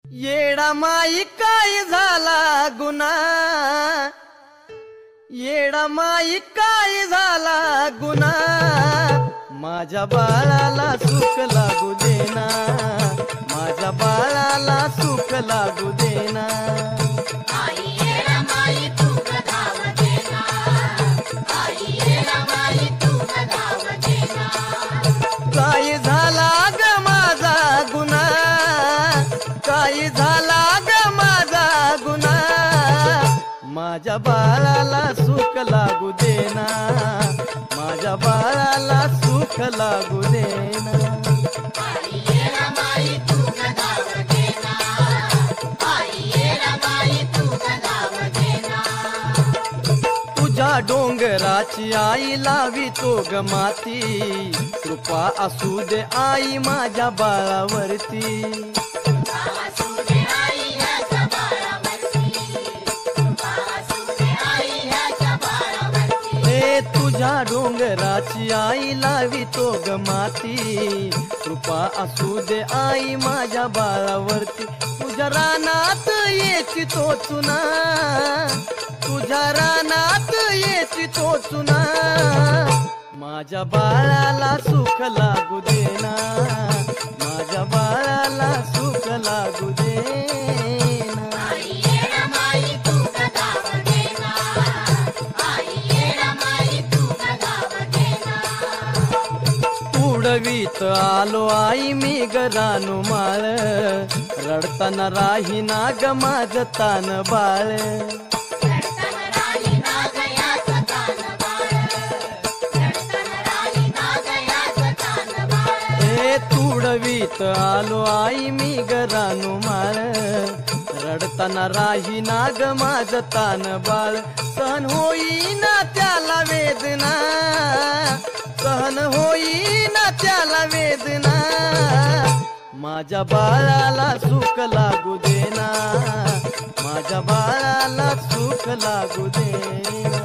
येडा माई काय झाला गुन्हा, येडा माई काय झाला गुन्हा, माझ्या बाळाला सुख लागू देना, माझ्या बाळाला सुख लागू देना। आई येडा माई तू धाव देना, आई येडा माई तू धाव देना। काय झाला ग माझा गुन्हा, काय झाला ग माझा गुन्हा, माझ्या बाळाला सुख लागू देना, माझ्या बाळाला सुख लागू देना। आई येडा माई तू धाव देना, आई येडा माई तू धाव देना। तुझ्या डोंगराची आई लावी तो ग माती, कृपा असू दे आई माझ्या बाळावरती। तुझ्या डोंगराची आई लावी तो ग माती, कृपा असू दे आई माझ्या बाळावरती। तुझ्या रानात येची तो चुना, तुझ्या रानात येची तो चुना, माझ्या बाळाला सुख लागू देना, माझ्या बाळाला सुख लागू देना। आई येडा माई तू धाव देना, आई येडा माई तू धाव देना। उडवीत आलो आई मी गरानु माळ, रडताना राहीना ग माझं तान बाळ। तुडवीत आलो आई मी गरानु माळ, रडताना राहीना ग माझं तान बाळ। सहन होईना त्याला वेदना, सहन होईना त्याला वेदना, माझ्या बाळाला सुख लागू देना, माझ्या बाळाला सुख लागू देना।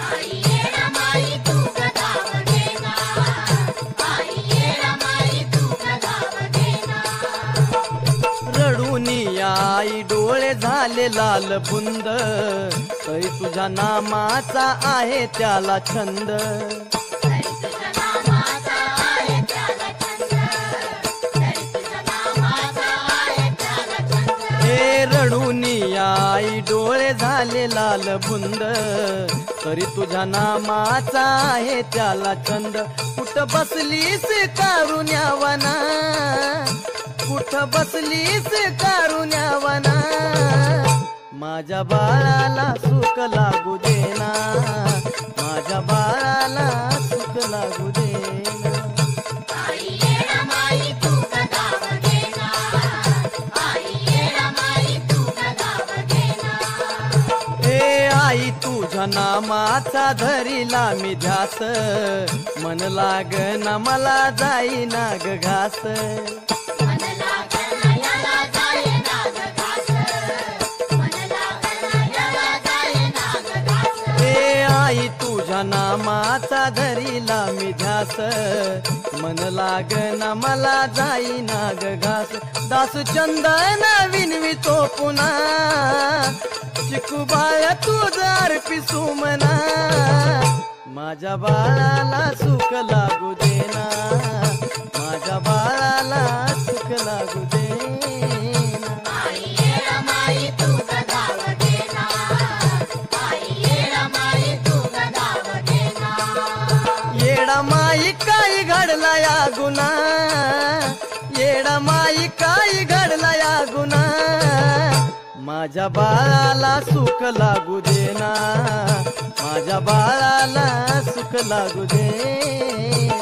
आई येडा माई तू धाव देना, आई येडा माई तू धाव देना। रडूनी आई डोळे झाले लाल बुंद, तरी तुझ्या नामाचा आहे त्याला छंद। रडूनी आई डोळे झाले लाल बुंद, तरी तुझ्या नामाचा आहे त्याला छंद। कुठ बसलीस कारुण्यावना, कुठ बसलीस कारुण्यावना, माझ्या बाळाला सुख लागू देना, माझ्या बाळाला सुख लागू देना। आई येडा माई तू धाव देना, आई येडा माई तू धाव देना। ए आई तुझ्या नामाचा धरीला मी ध्यास, मन लागना मला जाईना ग घास। मन लागना याला जाईना ग घास, मन लागना याला जाईना ग घास। ए आई तुझ्या नामाचा धरीला मी ध्यास, मन लागना मला जाईना ग घास। दास चंदन विनवितो पुन्हा, चिकू बाळ तुझ अर्पी सुमना, माझ्या बाळाला सुख लागू देना, माझ्या बाळाला सुख लागू देना। आई येडा माई तू धाव देना, आई येडा माई तू धाव देना। येडा माई काय घडला या गुन्हा, येडा माई काय घडला या गुन्हा, माझ्या बाळाला सुख लागू देना, माझ्या बाळाला सुख लागू देना।